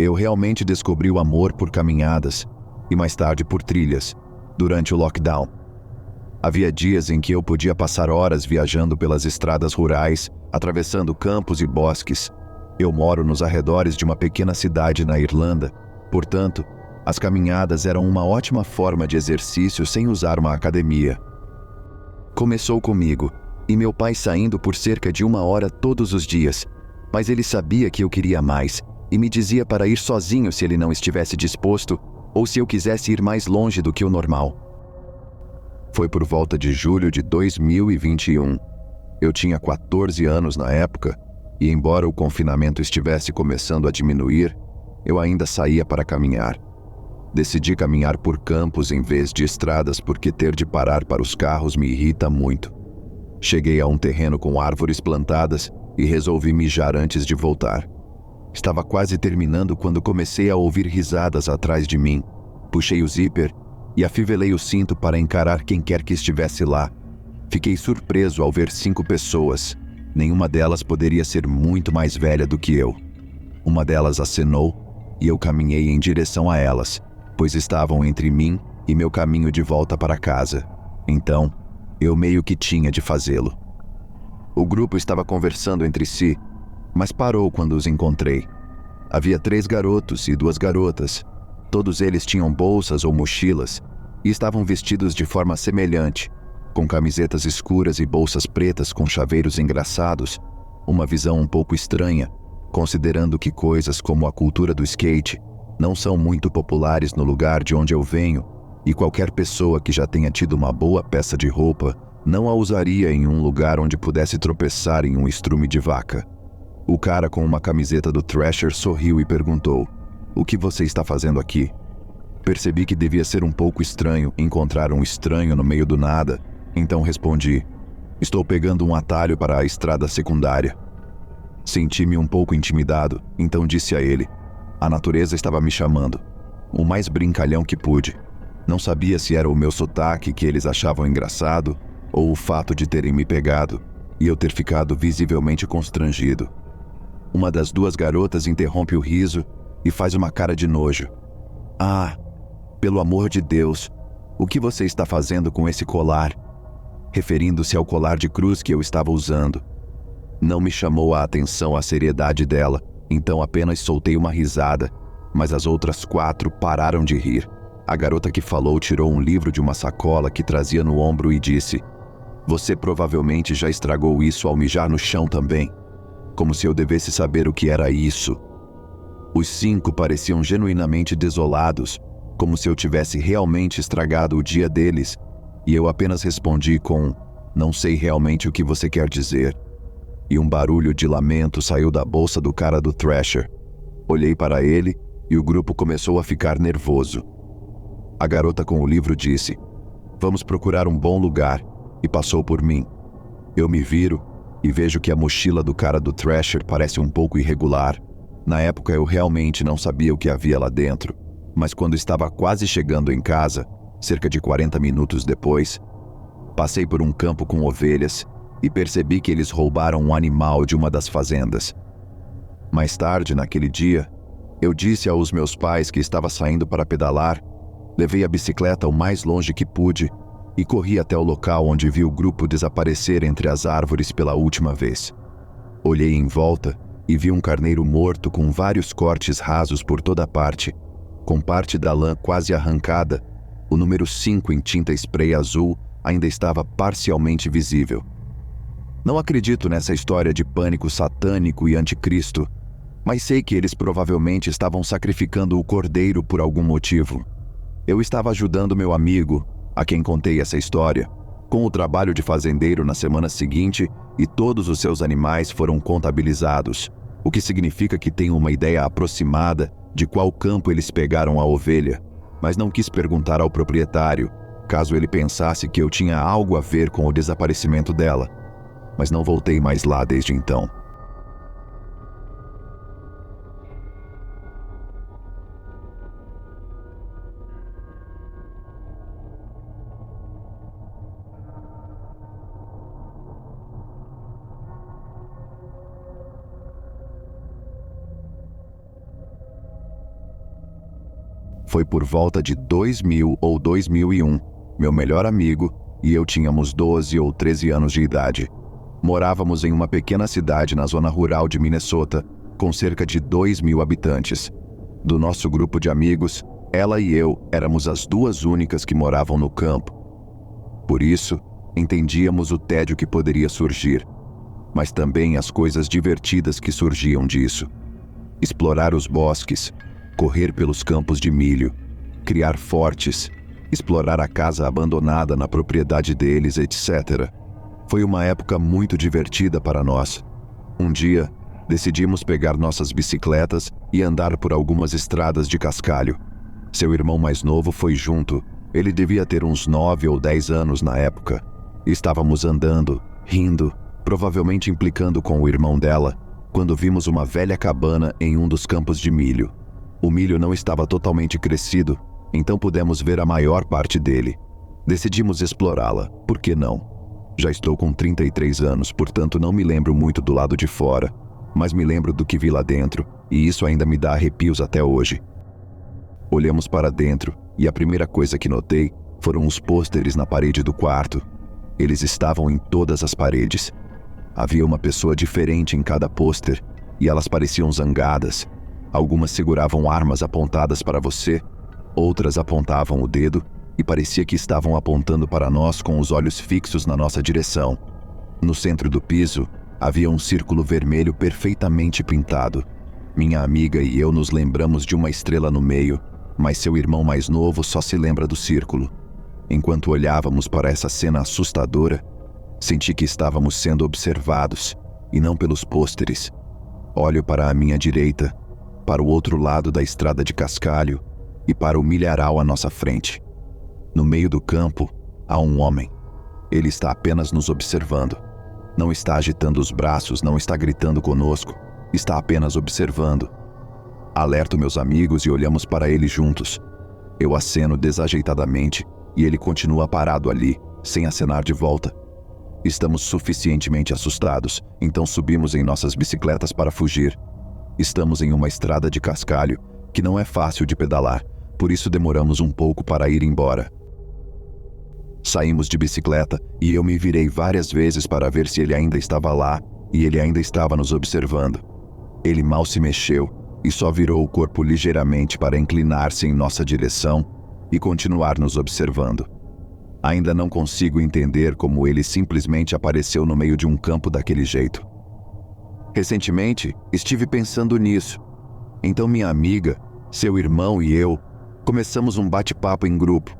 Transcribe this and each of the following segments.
Eu realmente descobri o amor por caminhadas e mais tarde por trilhas, durante o lockdown. Havia dias em que eu podia passar horas viajando pelas estradas rurais, atravessando campos e bosques. Eu moro nos arredores de uma pequena cidade na Irlanda, portanto, as caminhadas eram uma ótima forma de exercício sem usar uma academia. Começou comigo, e meu pai saindo por cerca de 1 hora todos os dias, mas ele sabia que eu queria mais, e me dizia para ir sozinho se ele não estivesse disposto, ou se eu quisesse ir mais longe do que o normal. Foi por volta de julho de 2021. Eu tinha 14 anos na época, e embora o confinamento estivesse começando a diminuir, eu ainda saía para caminhar. Decidi caminhar por campos em vez de estradas porque ter de parar para os carros me irrita muito. Cheguei a um terreno com árvores plantadas e resolvi mijar antes de voltar. Estava quase terminando quando comecei a ouvir risadas atrás de mim. Puxei o zíper e afivelei o cinto para encarar quem quer que estivesse lá. Fiquei surpreso ao ver 5 pessoas. Nenhuma delas poderia ser muito mais velha do que eu. Uma delas acenou e eu caminhei em direção a elas, pois estavam entre mim e meu caminho de volta para casa. Então, eu meio que tinha de fazê-lo. O grupo estava conversando entre si, mas parou quando os encontrei. Havia 3 garotos e 2 garotas. Todos eles tinham bolsas ou mochilas e estavam vestidos de forma semelhante, com camisetas escuras e bolsas pretas com chaveiros engraçados, uma visão um pouco estranha, considerando que coisas como a cultura do skate não são muito populares no lugar de onde eu venho, e qualquer pessoa que já tenha tido uma boa peça de roupa não a usaria em um lugar onde pudesse tropeçar em um estrume de vaca. O cara com uma camiseta do Thrasher sorriu e perguntou: "O que você está fazendo aqui?" Percebi que devia ser um pouco estranho encontrar um estranho no meio do nada, então respondi: "Estou pegando um atalho para a estrada secundária." Senti-me um pouco intimidado, então disse a ele: "A natureza estava me chamando." O mais brincalhão que pude. Não sabia se era o meu sotaque que eles achavam engraçado ou o fato de terem me pegado e eu ter ficado visivelmente constrangido. Uma das 2 garotas interrompe o riso e faz uma cara de nojo. "Ah, pelo amor de Deus, o que você está fazendo com esse colar?" Referindo-se ao colar de cruz que eu estava usando. Não me chamou a atenção a seriedade dela, então apenas soltei uma risada, mas as outras 4 pararam de rir. A garota que falou tirou um livro de uma sacola que trazia no ombro e disse: "Você provavelmente já estragou isso ao mijar no chão também." Como se eu devesse saber o que era isso. Os 5 pareciam genuinamente desolados, como se eu tivesse realmente estragado o dia deles, e eu apenas respondi com: "Não sei realmente o que você quer dizer." E um barulho de lamento saiu da bolsa do cara do Thrasher. Olhei para ele e o grupo começou a ficar nervoso. A garota com o livro disse: "Vamos procurar um bom lugar", e passou por mim. Eu me viro e vejo que a mochila do cara do Thrasher parece um pouco irregular. Na época eu realmente não sabia o que havia lá dentro, mas quando estava quase chegando em casa, cerca de 40 minutos depois, passei por um campo com ovelhas e percebi que eles roubaram um animal de uma das fazendas. Mais tarde, naquele dia, eu disse aos meus pais que estava saindo para pedalar, levei a bicicleta o mais longe que pude e corri até o local onde vi o grupo desaparecer entre as árvores pela última vez. Olhei em volta e vi um carneiro morto com vários cortes rasos por toda parte, com parte da lã quase arrancada. O número 5 em tinta spray azul ainda estava parcialmente visível. Não acredito nessa história de pânico satânico e anticristo, mas sei que eles provavelmente estavam sacrificando o cordeiro por algum motivo. Eu estava ajudando meu amigo, a quem contei essa história, com o trabalho de fazendeiro na semana seguinte e todos os seus animais foram contabilizados, o que significa que tenho uma ideia aproximada de qual campo eles pegaram a ovelha, mas não quis perguntar ao proprietário, caso ele pensasse que eu tinha algo a ver com o desaparecimento dela, mas não voltei mais lá desde então. Foi por volta de 2000 ou 2001. Meu melhor amigo e eu tínhamos 12 ou 13 anos de idade. Morávamos em uma pequena cidade na zona rural de Minnesota, com cerca de 2.000 habitantes. Do nosso grupo de amigos, ela e eu éramos as duas únicas que moravam no campo. Por isso, entendíamos o tédio que poderia surgir, mas também as coisas divertidas que surgiam disso. Explorar os bosques, correr pelos campos de milho, criar fortes, explorar a casa abandonada na propriedade deles, etc. Foi uma época muito divertida para nós. Um dia, decidimos pegar nossas bicicletas e andar por algumas estradas de cascalho. Seu irmão mais novo foi junto. Ele devia ter uns 9 ou 10 anos na época. Estávamos andando, rindo, provavelmente implicando com o irmão dela, quando vimos uma velha cabana em um dos campos de milho. O milho não estava totalmente crescido, então pudemos ver a maior parte dele. Decidimos explorá-la, por que não? Já estou com 33 anos, portanto não me lembro muito do lado de fora, mas me lembro do que vi lá dentro, e isso ainda me dá arrepios até hoje. Olhamos para dentro, e a primeira coisa que notei foram os pôsteres na parede do quarto. Eles estavam em todas as paredes. Havia uma pessoa diferente em cada pôster, e elas pareciam zangadas. Algumas seguravam armas apontadas para você, outras apontavam o dedo, e parecia que estavam apontando para nós com os olhos fixos na nossa direção. No centro do piso, havia um círculo vermelho perfeitamente pintado. Minha amiga e eu nos lembramos de uma estrela no meio, mas seu irmão mais novo só se lembra do círculo. Enquanto olhávamos para essa cena assustadora, senti que estávamos sendo observados, e não pelos pôsteres. Olho para a minha direita, para o outro lado da estrada de cascalho e para o milharal à nossa frente. No meio do campo, há um homem. Ele está apenas nos observando. Não está agitando os braços, não está gritando conosco, está apenas observando. Alerto meus amigos e olhamos para ele juntos. Eu aceno desajeitadamente e ele continua parado ali, sem acenar de volta. Estamos suficientemente assustados, então subimos em nossas bicicletas para fugir. Estamos em uma estrada de cascalho, que não é fácil de pedalar, por isso demoramos um pouco para ir embora. Saímos de bicicleta e eu me virei várias vezes para ver se ele ainda estava lá, e ele ainda estava nos observando. Ele mal se mexeu e só virou o corpo ligeiramente para inclinar-se em nossa direção e continuar nos observando. Ainda não consigo entender como ele simplesmente apareceu no meio de um campo daquele jeito. Recentemente, estive pensando nisso. Então minha amiga, seu irmão e eu começamos um bate-papo em grupo.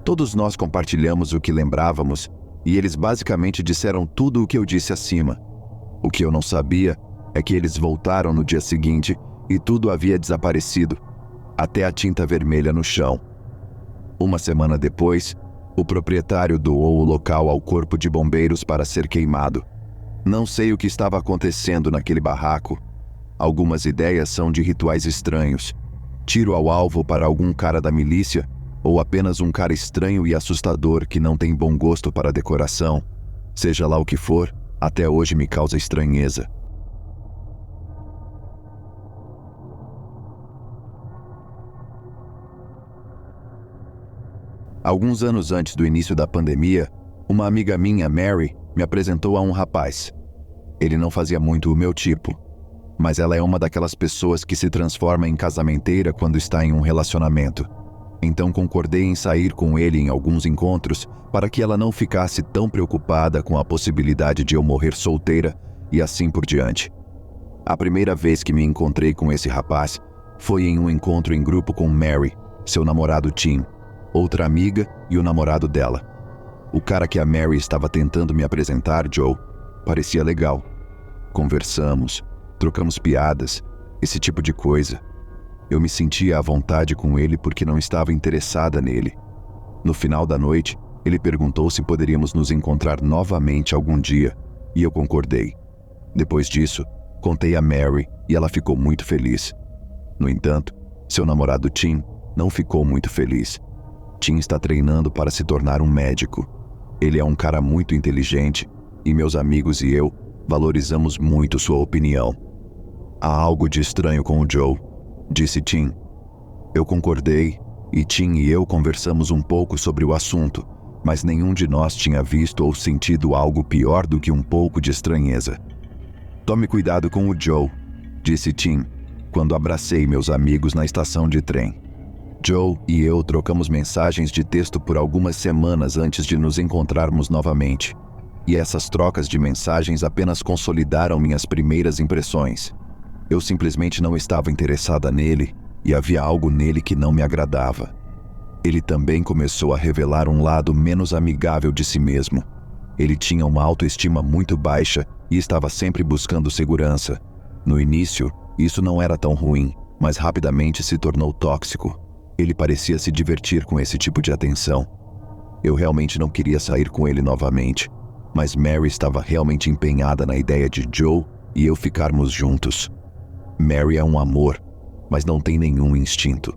Todos nós compartilhamos o que lembrávamos e eles basicamente disseram tudo o que eu disse acima. O que eu não sabia é que eles voltaram no dia seguinte e tudo havia desaparecido, até a tinta vermelha no chão. Uma semana depois, o proprietário doou o local ao corpo de bombeiros para ser queimado. Não sei o que estava acontecendo naquele barraco. Algumas ideias são de rituais estranhos. Tiro ao alvo para algum cara da milícia ou apenas um cara estranho e assustador que não tem bom gosto para decoração. Seja lá o que for, até hoje me causa estranheza. Alguns anos antes do início da pandemia, uma amiga minha, Mary, me apresentou a um rapaz. Ele não fazia muito o meu tipo, mas ela é uma daquelas pessoas que se transforma em casamenteira quando está em um relacionamento. Então concordei em sair com ele em alguns encontros para que ela não ficasse tão preocupada com a possibilidade de eu morrer solteira e assim por diante. A primeira vez que me encontrei com esse rapaz foi em um encontro em grupo com Mary, seu namorado Tim, outra amiga e o namorado dela. O cara que a Mary estava tentando me apresentar, Joe, parecia legal. Conversamos, trocamos piadas, esse tipo de coisa. Eu me sentia à vontade com ele porque não estava interessada nele. No final da noite, ele perguntou se poderíamos nos encontrar novamente algum dia, e eu concordei. Depois disso, contei a Mary e ela ficou muito feliz. No entanto, seu namorado Tim não ficou muito feliz. Tim está treinando para se tornar um médico. Ele é um cara muito inteligente e meus amigos e eu valorizamos muito sua opinião. Há algo de estranho com o Joe, disse Tim. Eu concordei e Tim e eu conversamos um pouco sobre o assunto, mas nenhum de nós tinha visto ou sentido algo pior do que um pouco de estranheza. "Tome cuidado com o Joe", disse Tim, quando abracei meus amigos na estação de trem. Joe e eu trocamos mensagens de texto por algumas semanas antes de nos encontrarmos novamente, e essas trocas de mensagens apenas consolidaram minhas primeiras impressões. Eu simplesmente não estava interessada nele, e havia algo nele que não me agradava. Ele também começou a revelar um lado menos amigável de si mesmo. Ele tinha uma autoestima muito baixa e estava sempre buscando segurança. No início, isso não era tão ruim, mas rapidamente se tornou tóxico. Ele parecia se divertir com esse tipo de atenção. Eu realmente não queria sair com ele novamente, mas Mary estava realmente empenhada na ideia de Joe e eu ficarmos juntos. Mary é um amor, mas não tem nenhum instinto.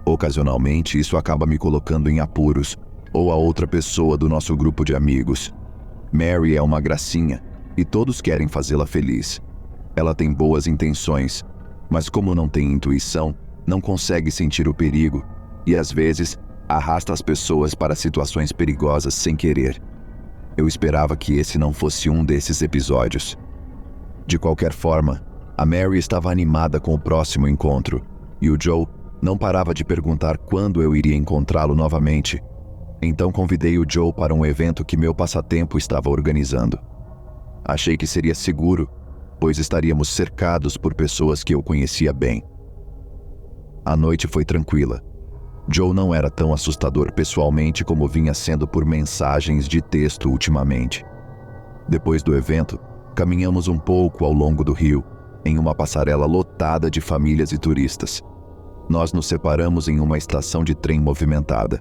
Ocasionalmente, isso acaba me colocando em apuros, ou a outra pessoa do nosso grupo de amigos. Mary é uma gracinha, e todos querem fazê-la feliz. Ela tem boas intenções, mas como não tem intuição, não consegue sentir o perigo, e às vezes arrasta as pessoas para situações perigosas sem querer. Eu esperava que esse não fosse um desses episódios. De qualquer forma, a Mary estava animada com o próximo encontro, e o Joe não parava de perguntar quando eu iria encontrá-lo novamente. Então convidei o Joe para um evento que meu passatempo estava organizando. Achei que seria seguro, pois estaríamos cercados por pessoas que eu conhecia bem. A noite foi tranquila. Joe não era tão assustador pessoalmente como vinha sendo por mensagens de texto ultimamente. Depois do evento, caminhamos um pouco ao longo do rio, em uma passarela lotada de famílias e turistas. Nós nos separamos em uma estação de trem movimentada.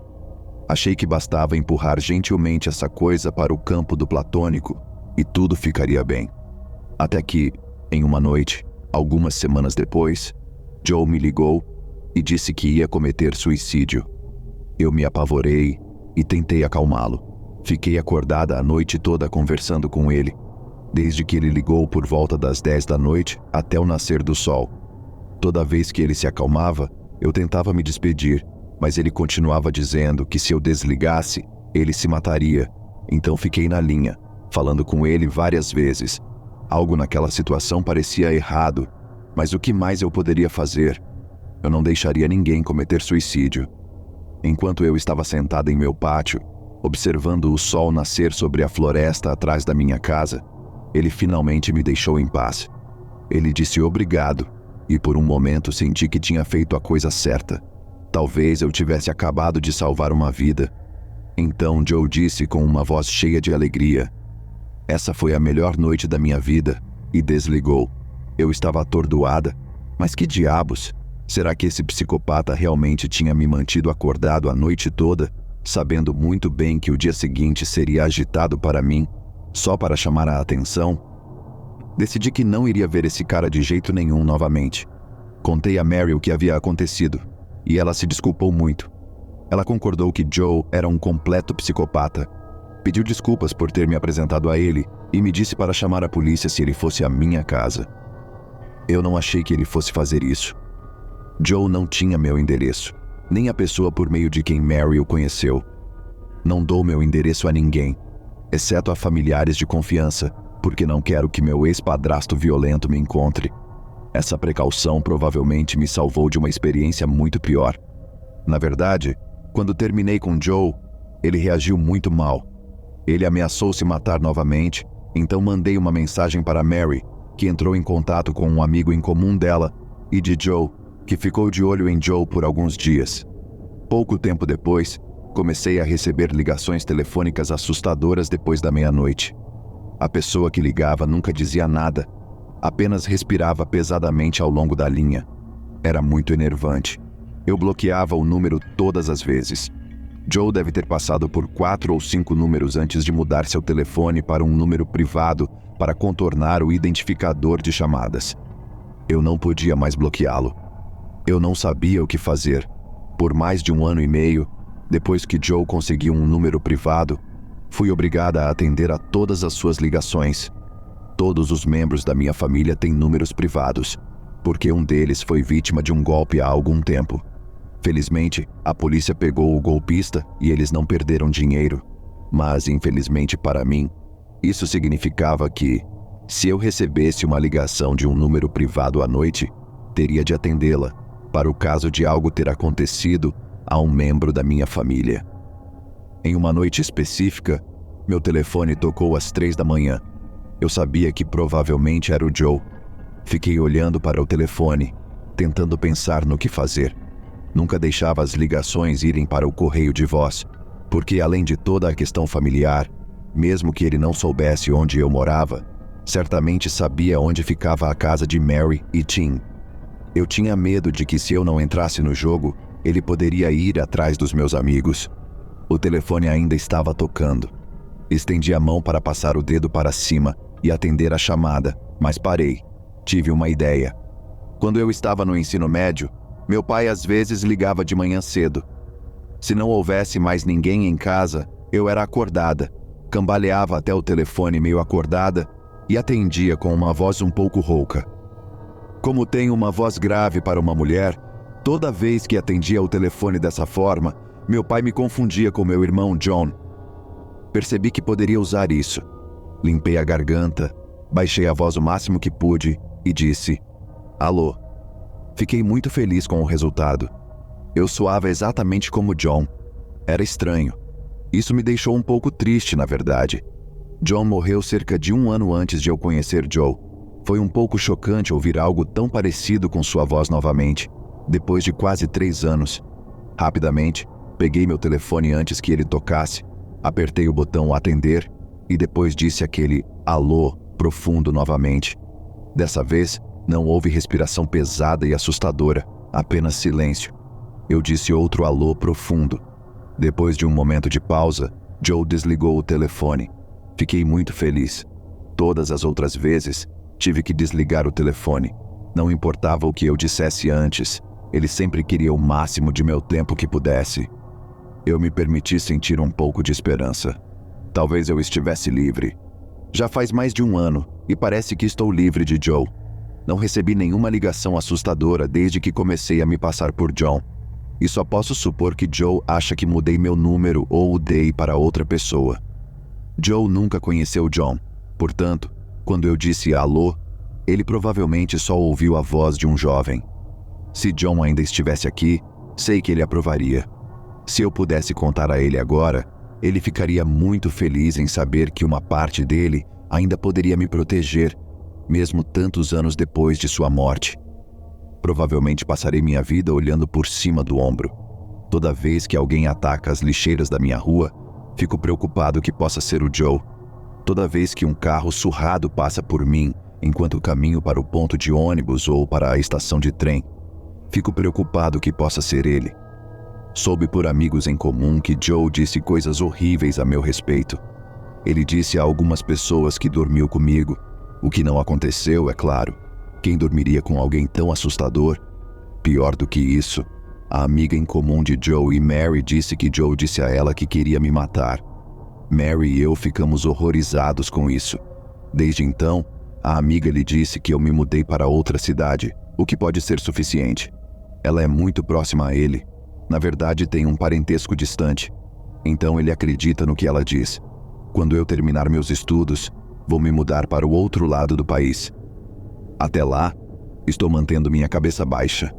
Achei que bastava empurrar gentilmente essa coisa para o campo do platônico e tudo ficaria bem. Até que, em uma noite, algumas semanas depois, Joe me ligou e disse que ia cometer suicídio. Eu me apavorei e tentei acalmá-lo. Fiquei acordada a noite toda conversando com ele, desde que ele ligou por volta das 10 da noite até o nascer do sol. Toda vez que ele se acalmava, eu tentava me despedir, mas ele continuava dizendo que se eu desligasse, ele se mataria. Então fiquei na linha, falando com ele várias vezes. Algo naquela situação parecia errado, mas o que mais eu poderia fazer? Eu não deixaria ninguém cometer suicídio. Enquanto eu estava sentada em meu pátio, observando o sol nascer sobre a floresta atrás da minha casa, ele finalmente me deixou em paz. Ele disse obrigado, e por um momento senti que tinha feito a coisa certa. Talvez eu tivesse acabado de salvar uma vida. Então Joe disse com uma voz cheia de alegria: "Essa foi a melhor noite da minha vida", e desligou. Eu estava atordoada. Mas que diabos? Será que esse psicopata realmente tinha me mantido acordado a noite toda, sabendo muito bem que o dia seguinte seria agitado para mim, só para chamar a atenção? Decidi que não iria ver esse cara de jeito nenhum novamente. Contei a Mary o que havia acontecido, e ela se desculpou muito. Ela concordou que Joe era um completo psicopata. Pediu desculpas por ter me apresentado a ele e me disse para chamar a polícia se ele fosse à minha casa. Eu não achei que ele fosse fazer isso. Joe não tinha meu endereço, nem a pessoa por meio de quem Mary o conheceu. Não dou meu endereço a ninguém, exceto a familiares de confiança, porque não quero que meu ex-padrasto violento me encontre. Essa precaução provavelmente me salvou de uma experiência muito pior. Na verdade, quando terminei com Joe, ele reagiu muito mal. Ele ameaçou se matar novamente, então mandei uma mensagem para Mary, que entrou em contato com um amigo em comum dela e de Joe, que ficou de olho em Joe por alguns dias. Pouco tempo depois, comecei a receber ligações telefônicas assustadoras depois da meia-noite. A pessoa que ligava nunca dizia nada, apenas respirava pesadamente ao longo da linha. Era muito enervante. Eu bloqueava o número todas as vezes. Joe deve ter passado por 4 ou 5 números antes de mudar seu telefone para um número privado para contornar o identificador de chamadas. Eu não podia mais bloqueá-lo. Eu não sabia o que fazer. Por mais de 1 ano e meio, depois que Joe conseguiu um número privado, fui obrigada a atender a todas as suas ligações. Todos os membros da minha família têm números privados, porque um deles foi vítima de um golpe há algum tempo. Felizmente, a polícia pegou o golpista e eles não perderam dinheiro. Mas, infelizmente para mim, isso significava que, se eu recebesse uma ligação de um número privado à noite, teria de atendê-la, para o caso de algo ter acontecido a um membro da minha família. Em uma noite específica, meu telefone tocou às 3 da manhã. Eu sabia que provavelmente era o Joe. Fiquei olhando para o telefone, tentando pensar no que fazer. Nunca deixava as ligações irem para o correio de voz, porque além de toda a questão familiar, mesmo que ele não soubesse onde eu morava, certamente sabia onde ficava a casa de Mary e Tim. Eu tinha medo de que se eu não entrasse no jogo, ele poderia ir atrás dos meus amigos. O telefone ainda estava tocando. Estendi a mão para passar o dedo para cima e atender a chamada, mas parei. Tive uma ideia. Quando eu estava no ensino médio, meu pai às vezes ligava de manhã cedo. Se não houvesse mais ninguém em casa, eu era acordada, cambaleava até o telefone meio acordada e atendia com uma voz um pouco rouca. Como tenho uma voz grave para uma mulher, toda vez que atendia o telefone dessa forma, meu pai me confundia com meu irmão John. Percebi que poderia usar isso. Limpei a garganta, baixei a voz o máximo que pude e disse: "Alô." Fiquei muito feliz com o resultado. Eu soava exatamente como John. Era estranho. Isso me deixou um pouco triste, na verdade. John morreu cerca de 1 ano antes de eu conhecer Joe. Foi um pouco chocante ouvir algo tão parecido com sua voz novamente, depois de quase 3 anos. Rapidamente, peguei meu telefone antes que ele tocasse, apertei o botão atender e depois disse aquele alô profundo novamente. Dessa vez, não houve respiração pesada e assustadora, apenas silêncio. Eu disse outro alô profundo. Depois de um momento de pausa, Joe desligou o telefone. Fiquei muito feliz. Todas as outras vezes, tive que desligar o telefone. Não importava o que eu dissesse antes, ele sempre queria o máximo de meu tempo que pudesse. Eu me permiti sentir um pouco de esperança. Talvez eu estivesse livre. Já faz mais de 1 ano e parece que estou livre de Joe. Não recebi nenhuma ligação assustadora desde que comecei a me passar por John. E só posso supor que Joe acha que mudei meu número ou o dei para outra pessoa. Joe nunca conheceu John, portanto, quando eu disse alô, ele provavelmente só ouviu a voz de um jovem. Se John ainda estivesse aqui, sei que ele aprovaria. Se eu pudesse contar a ele agora, ele ficaria muito feliz em saber que uma parte dele ainda poderia me proteger, mesmo tantos anos depois de sua morte. Provavelmente passarei minha vida olhando por cima do ombro. Toda vez que alguém ataca as lixeiras da minha rua, fico preocupado que possa ser o Joe. Toda vez que um carro surrado passa por mim enquanto caminho para o ponto de ônibus ou para a estação de trem, fico preocupado que possa ser ele. Soube por amigos em comum que Joe disse coisas horríveis a meu respeito. Ele disse a algumas pessoas que dormiu comigo, o que não aconteceu, é claro. Quem dormiria com alguém tão assustador? Pior do que isso, a amiga em comum de Joe e Mary disse que Joe disse a ela que queria me matar. Mary e eu ficamos horrorizados com isso. Desde então, a amiga lhe disse que eu me mudei para outra cidade, o que pode ser suficiente. Ela é muito próxima a ele. Na verdade, tem um parentesco distante. Então ele acredita no que ela diz. Quando eu terminar meus estudos, vou me mudar para o outro lado do país. Até lá, estou mantendo minha cabeça baixa.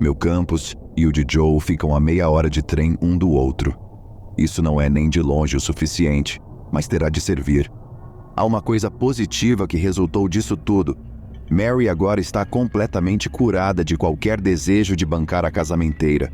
Meu campus e o de Joe ficam a meia hora de trem um do outro. Isso não é nem de longe o suficiente, mas terá de servir. Há uma coisa positiva que resultou disso tudo. Mary agora está completamente curada de qualquer desejo de bancar a casamenteira.